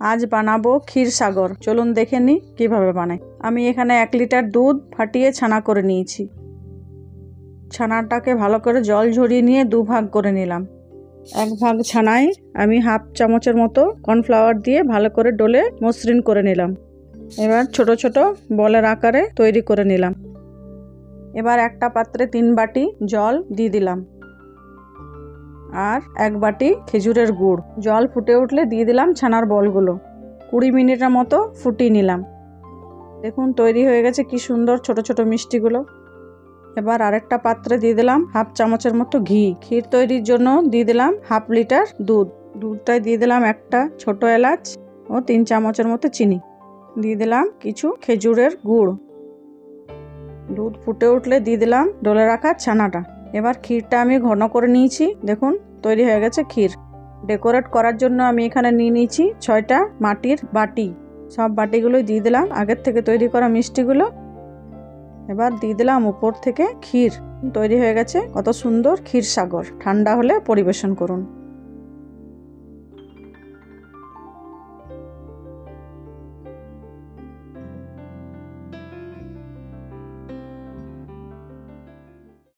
আজ বানাবো ক্ষীর সাগর। চলুন দেখে নিই কিভাবে বানাই। আমি এখানে 1 লিটার দুধ ফাটিয়ে ছানা করে নিয়েছি। ছানাটাকে ভালো করে জল ঝরিয়ে নিয়ে 2 ভাগ করে নিলাম। 1 ভাগ ছানায় আমি হাফ চামচের মতো কর্নফ্লাওয়ার দিয়ে ভালো করে ডলে মসৃণ করে নিলাম। এবার ছোট ছোট বলের আকারে তৈরি করে নিলাম। এবার একটা পাত্রে 3 বাটি জল দিয়ে দিলাম আর 1 বাটি খেজুরের গুড়। জল ফুটে উঠলে দিয়ে দিলাম ছানার বলগুলো। 20 মিনিটের মতো ফুটিয়ে নিলাম। দেখুন তৈরি হয়ে গেছে কি সুন্দর ছোট ছোট মিষ্টিগুলো। এবার আরেকটা পাত্রে দিয়ে দিলাম হাফ চামচের মতো ঘি। ক্ষীর তৈরির জন্য দিয়ে দিলাম হাফ লিটার দুধ। দুধটায় দিয়ে দিলাম একটা ছোট এলাচ ও 3 চামচের মতো চিনি। দিয়ে দিলাম কিছু খেজুরের গুড়। দুধ ফুটে উঠলে দিয়ে দিলাম ডলে রাখা ছানাটা। এবার ক্ষীরটা আমি ঘন করে নিয়েছি। দেখুন তৈরি হয়ে গেছে ক্ষীর। ডেকোরেট করার জন্য আমি এখানে নিয়ে নিয়েছি 6টা মাটির বাটি। সব বাটিগুলোই দিয়ে দিলাম আগের থেকে তৈরি করা মিষ্টিগুলো। এবার দিয়ে দিলাম উপর থেকে ক্ষীর। তৈরি হয়ে গেছে কত সুন্দর ক্ষীর সাগর। ঠান্ডা হলে পরিবেশন করুন।